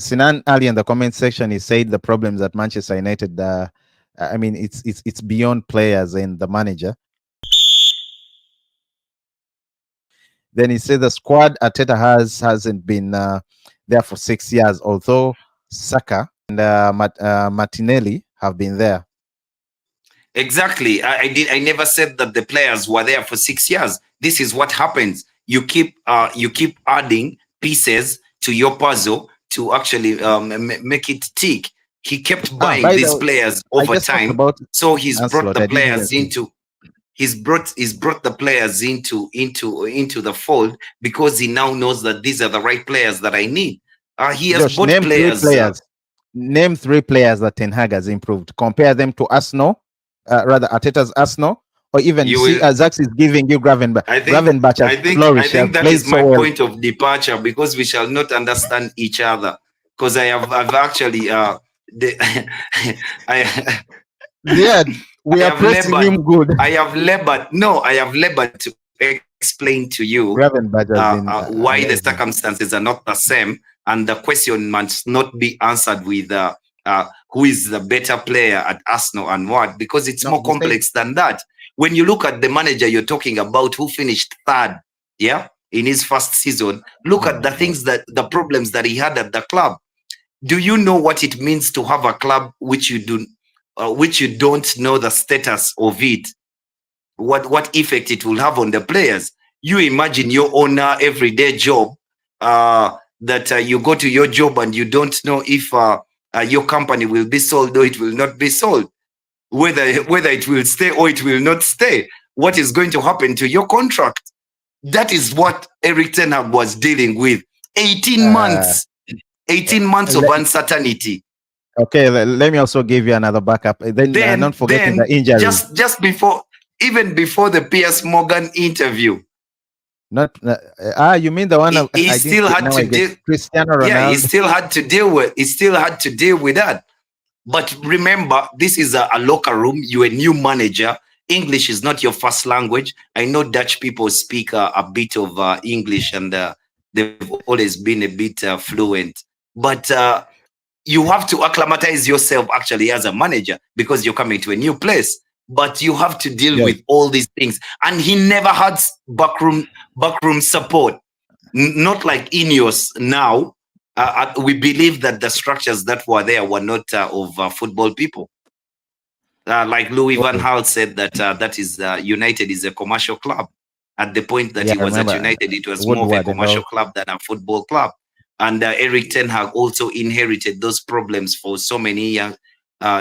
Sinan Ali in the comment section, he said the problems at Manchester United, I mean, it's beyond players and the manager. Then he said the squad Arteta hasn't been there for 6 years, although Saka and Martinelli have been there. Exactly. I never said that the players were there for 6 years. This is what happens. You keep adding pieces to your puzzle to actually make it tick. He kept buying these players over time, so he's brought the players into. He's brought the players into the fold because he now knows that these are the right players that I need. He has bought players. Name 3 players that Ten Hag has improved. Compare them to Arsenal, rather Arteta's Arsenal, or even Zax is giving you Gravenberch. I think that is my point of departure, because we shall not understand each other. Because I've actually we are pressing him good. I have labored to explain to you why the circumstances are not the same, and the question must not be answered with who is the better player at Arsenal and what, because it's more complex than that. When you look at the manager you're talking about, who finished 3rd, in his first season, look at the things the problems that he had at the club. Do you know what it means to have a club which you don't know the status of it? What effect it will have on the players? You imagine your owner everyday job, that you go to your job and you don't know if your company will be sold or it will not be sold, whether it will stay or it will not stay. What is going to happen to your contract? That is what ERIK ten Hag was dealing with. 18 months of uncertainty. Okay, let me also give you another backup. Then not forgetting the injury. Just before, even before the Piers Morgan interview. Not you mean the one he still had to deal. Cristiano Ronaldo. Yeah, he still had to deal with that. But remember, this is a locker room. You're a new manager. English is not your first language. I know Dutch people speak a bit of English, and they've always been a bit fluent. But you have to acclimatize yourself actually as a manager, because you're coming to a new place. But you have to deal with all these things. And he never had backroom support. Not like Ineos now. We believe that the structures that were there were not of football people. Like Louis van Gaal said that that is United is a commercial club. At the point that he was at United, it was more of a commercial club than a football club. And ERIK ten Hag also inherited those problems for so many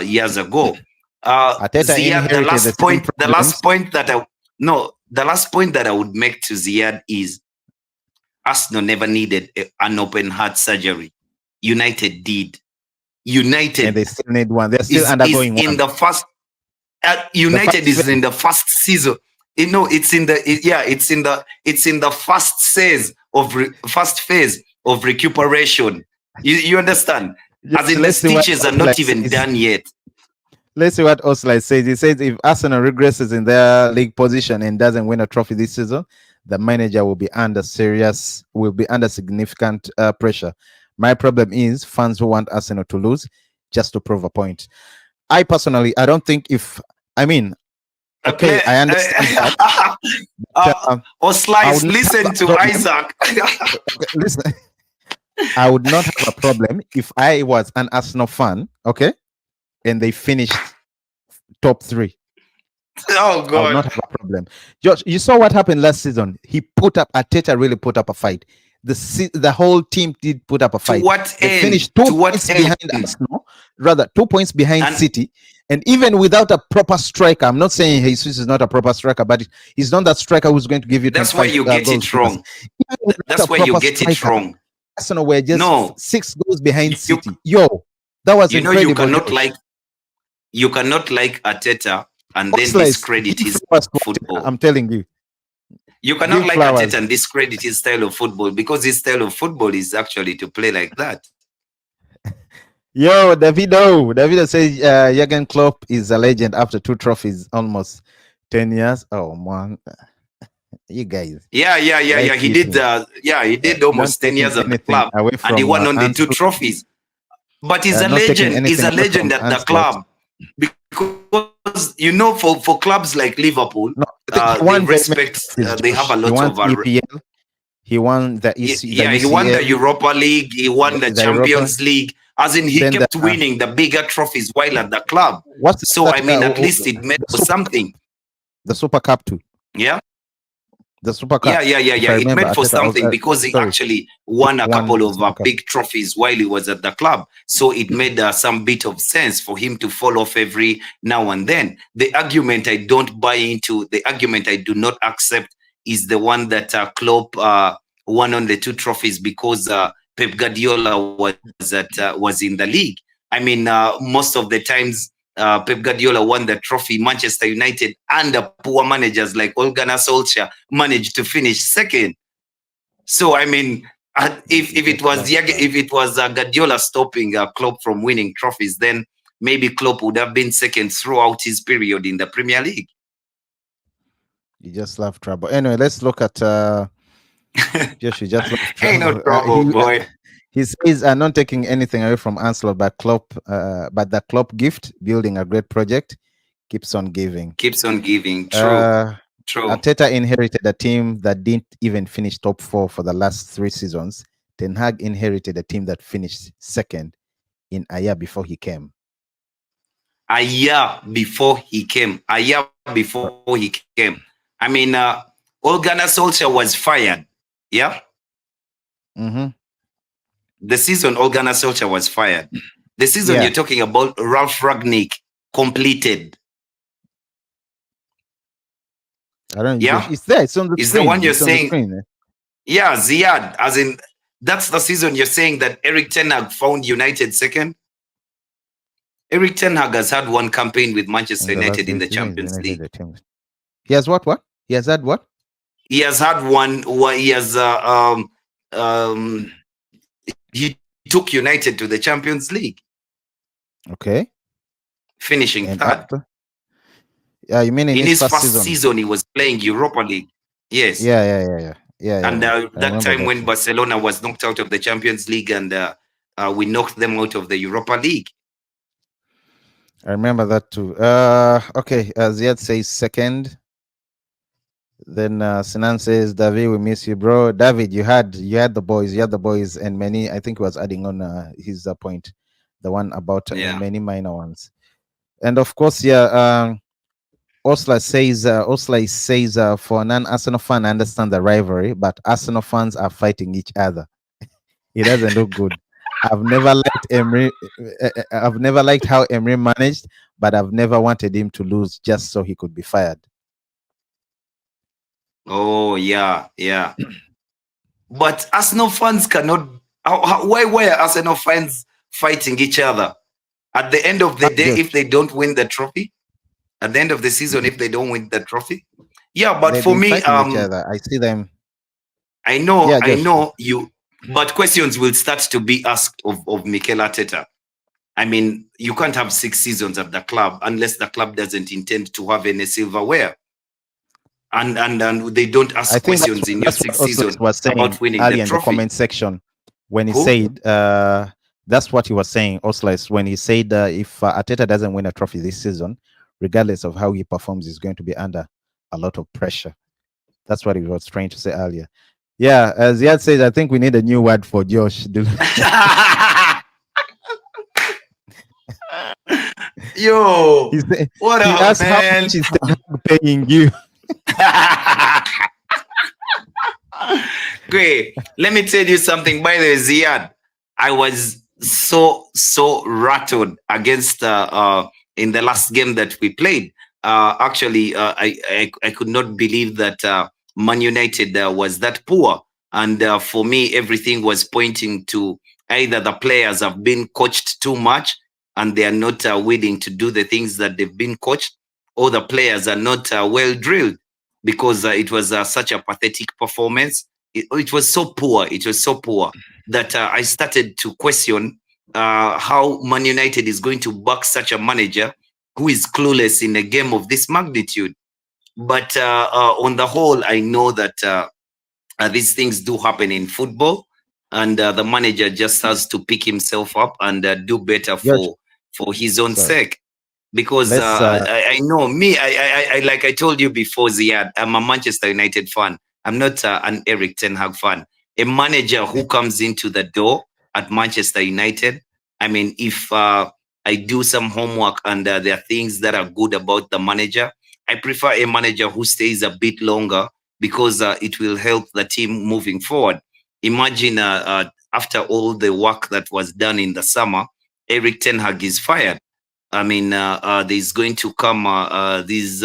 years ago. Ziad, the last point that I would make to Ziad is Arsenal never needed an open heart surgery. United did. United, and they still need one. They're still undergoing one. In the first, United is in the first season. You know, it's in the first phase of recuperation. You understand? As in, the stitches are not even done yet. Let's see what Osla says. He says if Arsenal regresses in their league position and doesn't win a trophy this season, the manager will be under significant pressure. My problem is fans who want Arsenal to lose just to prove a point. I personally, I don't think I understand that. Osla, listen to Isaac. Listen, I would not have a problem if I was an Arsenal fan, okay, and they finished top 3. Oh God! I would not have a problem. Josh, you saw what happened last season. Arteta really put up a fight. The whole team did put up a fight. To what they end? Finished 2 points behind Arsenal, rather 2 points behind City, and even without a proper striker. I'm not saying Jesus is not a proper striker, but he's not that striker who's going to give you. That's why you get it wrong. That's why you get it wrong. Arsenal were just 6 goals behind City. That was incredible. You cannot like Arteta and then discredit his football. I'm telling you. You cannot like Arteta and discredit his style of football, because his style of football is actually to play like that. Davido says Jurgen Klopp is a legend after 2 trophies, almost 10 years. Oh man, you guys. Yeah. He did. He did almost 10 years at the club, and he won only 2 trophies. But he's a not taking legend. He's anything a away legend from at the Ancelotti. club because for clubs like Liverpool, No, I think he they won very many respect. trophies, They have Josh. a He lot won of. EPL. He won the Yeah, he won the UCL, Europa League. He won the the Europa. Champions League. As in, he Then the kept winning the bigger trophies while at the club. what's So that? I mean, at least it meant The for Super Cup. something. The Super Cup too. Yeah. The Super Yeah, Cup. yeah, yeah, If yeah. I It remember, meant for Arteta something because he sorry, actually won a won couple the of Super Cup. big trophies while he was at the club. So it made some bit of sense for him to fall off every now and then. The argument I don't buy into, the argument I do not accept, is the one that Klopp won on the 2 trophies because Pep Guardiola was in the league. I mean, most of the times Pep Guardiola won the trophy. Manchester United under poor managers like Ole Gunnar Solskjaer managed to finish second. So I mean, if it was Guardiola stopping Klopp from winning trophies, then maybe Klopp would have been second throughout his period in the Premier League. You just love trouble. Anyway, let's look at Josh. You just love trouble. Ain't no trouble, boy. He says, not taking anything away from Ancelotti, but the Klopp gift, building a great project, keeps on giving. Keeps on giving. True. True. Arteta inherited a team that didn't even finish top 4 for the last 3 seasons. Ten Hag inherited a team that finished second in a year before he came. A year before he came. A year before he came. I mean, Ole Gunnar Solskjaer was fired. Yeah. Mm-hmm. The season Ole Gunnar Solskjaer was fired. The season you're talking about, Ralph Rangnick completed. I don't know. Yeah, it's there. It's on the screen. It's the one you're it's saying. On the screen. Yeah, Ziad. As in, that's the season you're saying that ERIK ten Hag found United second. ERIK ten Hag has had one campaign with Manchester United in the Champions League. He has what? What? He has had what? He has had one. He has he took United to the Champions League. Okay. Finishing third. After? Yeah, you mean in his first season he was playing Europa League. Yes. Yeah. And that time when Barcelona was knocked out of the Champions League and we knocked them out of the Europa League. I remember that too. Okay, Ziad says second. Then Sinan says, David, we miss you, bro. David, you had the boys, and many. I think he was adding on his point, the one about many minor ones, and of course, Osla says, for a non-Arsenal fan, I understand the rivalry, but Arsenal fans are fighting each other. It doesn't look good. I've never liked Emery. I've never liked how Emery managed, but I've never wanted him to lose just so he could be fired. Oh yeah. But Arsenal fans cannot. Why are Arsenal fans fighting each other? At the end of the day, if they don't win the trophy, at the end of the season, if they don't win the trophy, but for me, each other. I see them. I know you. But questions will start to be asked of Mikel Arteta. I mean, you can't have 6 seasons at the club unless the club doesn't intend to have any silverware. And they don't ask questions in your 6th season about winning the trophy. In the comment section when he said that's what he was saying, Osla, when he said if Arteta doesn't win a trophy this season, regardless of how he performs, he's going to be under a lot of pressure. That's what he was trying to say earlier. Yeah, as Ziad says, I think we need a new word for Josh. Yo, what up, man? How much is paying you? Great. Let me tell you something. By the way, Ziad, I was so rattled against in the last game that we played. Actually, I could not believe that Man United was that poor. And for me, everything was pointing to either the players have been coached too much and they are not willing to do the things that they've been coached, or the players are not well drilled, because it was such a pathetic performance. It was so poor. It was so poor that I started to question how Man United is going to back such a manager who is clueless in a game of this magnitude. But on the whole, I know that these things do happen in football. and the manager just has to pick himself up and do better George, for his own sorry. sake. Because Let's I know me, I like I told you before, Ziad, I'm a Manchester United fan. I'm not an Eric Ten Hag fan. A manager who comes into the door at Manchester United. I mean, if I do some homework and there are things that are good about the manager, I prefer a manager who stays a bit longer because it will help the team moving forward. Imagine after all the work that was done in the summer, Eric Ten Hag is fired. I mean, there's going to come these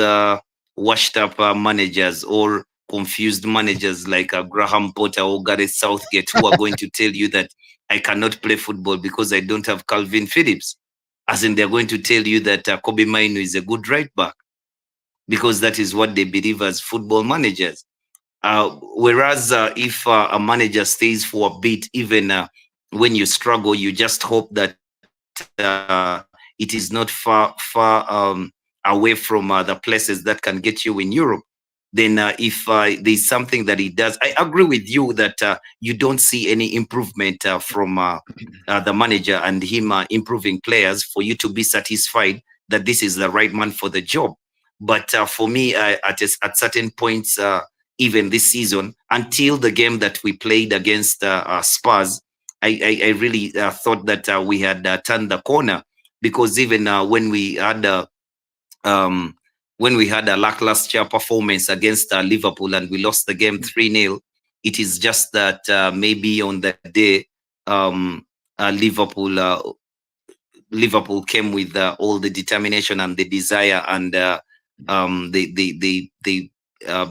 washed up managers or confused managers like Graham Potter or Gareth Southgate who are going to tell you that I cannot play football because I don't have Calvin Phillips. As in, they're going to tell you that Kobe Mainu is a good right back because that is what they believe as football managers. Whereas if a manager stays for a bit, even when you struggle, you just hope that it is not far away from the places that can get you in Europe. Then if there's something that he does, I agree with you that you don't see any improvement from the manager and him improving players for you to be satisfied that this is the right man for the job. But for me, at certain points, even this season, until the game that we played against Spurs, I really thought that we had turned the corner because even um, when we had a lackluster performance against Liverpool and we lost the game 3-0, it is just that maybe on the day um, Liverpool Liverpool came with all the determination and the desire, and they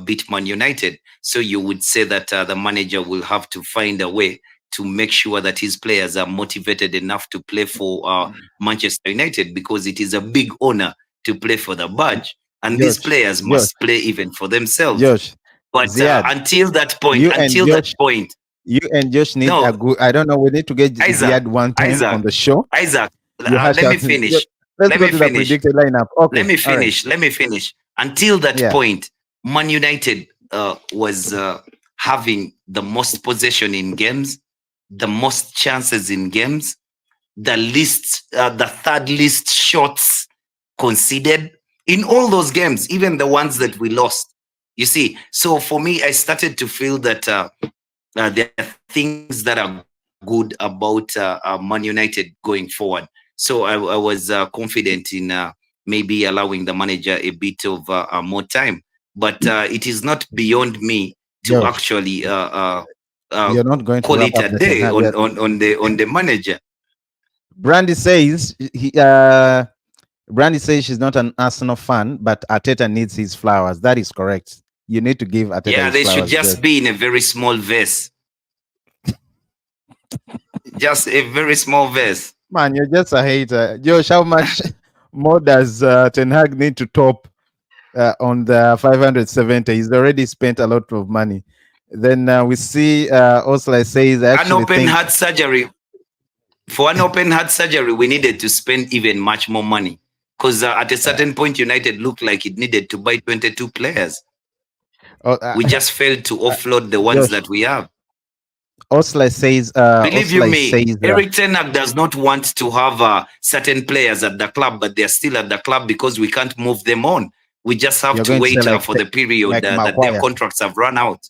beat Man United. So you would say that the manager will have to find a way to make sure that his players are motivated enough to play for Manchester United, because it is a big honor to play for the badge, and these George, players George, must play even for themselves. George, But Ziad, you and until that Josh, point, you and Josh need a no, good. I don't know. We need to get Isaac, Ziad one time on Isaac, the show. Isaac. You hash Let out. me finish. Let's Let go me to the finish. predicted lineup. Let Okay, me all right. finish. Let me finish. Until that Yeah, point, Man United was having the most possession in games, the most chances in games, the third least shots conceded in all those games, even the ones that we lost. You see, so for me, I started to feel that there are things that are good about Man United going forward. So I was confident in maybe allowing the manager a bit of more time. But it is not beyond me to Josh, actually uh, you're not going to call wrap it up a the Ten day Hag yet. on the manager. Brandy says Brandy says she's not an Arsenal fan, but Arteta needs his flowers. That is correct. You need to give Arteta Yeah, his they should flowers, Josh. just be in a very small vase, just a very small vase. Man, you're just a hater. Josh, how much more does Ten Hag need to top on the 570? He's already spent a lot of money. Then we see Osler says, I An actually open think, heart surgery For an open heart surgery, we needed to spend even much more money because at a uh, certain point, United looked like it needed to buy 22 players. oh, We just failed to offload the ones Josh, that we have. Believe you Osler me, says, Eric Ten Hag does not want to have certain players at the club, but they're still at the club because we can't move them on. We just have you're to going to say wait for the period like that their Maguire. contracts have run out.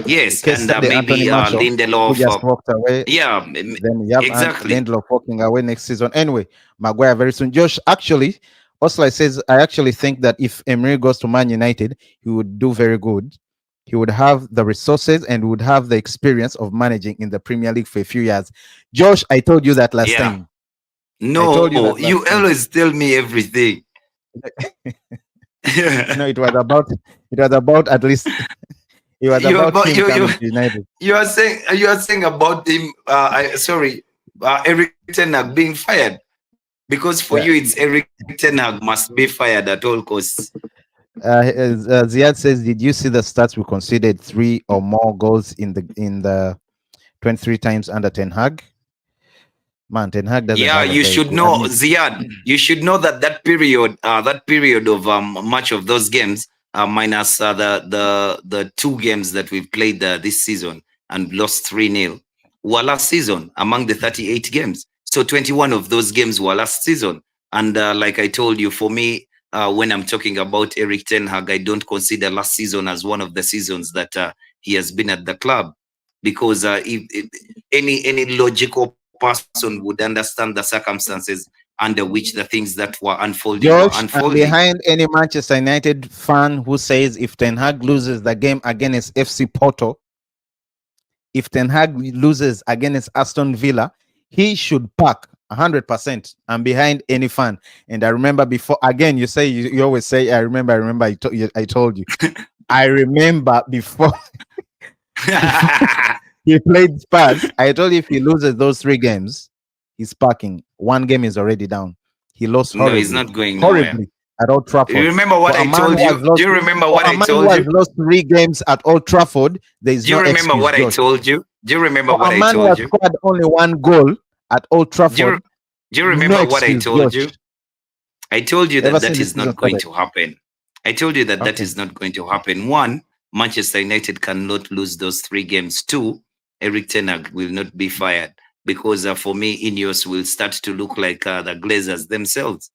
Yes, Case and study Anthony maybe Marshall, who Lindelof. just walked away. Yeah, Then you have exactly. Lindelof walking away next season. Anyway, Maguire very soon. Josh, actually, Osler says, I actually think that if Emery goes to Man United, he would do very good. He would have the resources and would have the experience of managing in the Premier League for a few years. Josh, I told you that last Yeah. time. I told you No, that last you time. always tell me everything. No, it was about at least it was you about about him coming to United. you are saying about him. Sorry, Eric Ten Hag being fired, because for you Yeah. it's Eric Ten Hag must be fired at all costs. Ziad says, "Did you see the stats? We conceded three or more goals in the 23 times under Ten Hag. Man, Ten Hag doesn't Yeah, have a you very should good. I know, mean, Ziad. You should know that that period of much of those games, minus the two games that we've played this season and lost 3-0. were last season among the 38 games. So 21 of those games were last season. And like I told you, for me, when I'm talking about Erik ten Hag, I don't consider last season as one of the seasons that he has been at the club, because if any logical person would understand the circumstances under which the things that were unfolding were Josh, and unfolding. behind any Manchester United fan who says if Ten Hag loses the game against FC Porto, if Ten Hag loses against Aston Villa, he should pack 100%. I'm behind any fan. And I remember before, again, you say, you always say, I remember, I told you. I remember before, before he played Spurs, I told you if he loses those 3 games, he's packing. 1 game is already down. He lost No, he's horribly, not going nowhere. horribly at Old You Trafford. remember what For a I man told who has you? lost, Do you remember for what a I man who told has you? lost 3 games at Old Trafford, there is Do you no remember excuse, what I Josh. told you? Do you remember For what a I man who told has you? scored only 1 goal at Old Do you, Trafford, do you no remember what I excuse, told you? Josh. I told you Ever that that since the is season not going started. to happen. I told you that that Okay. is not going to happen. One, Manchester United cannot lose those 3 games. Two, Erik ten Hag will not be fired, because for me, Ineos will start to look like the Glazers themselves.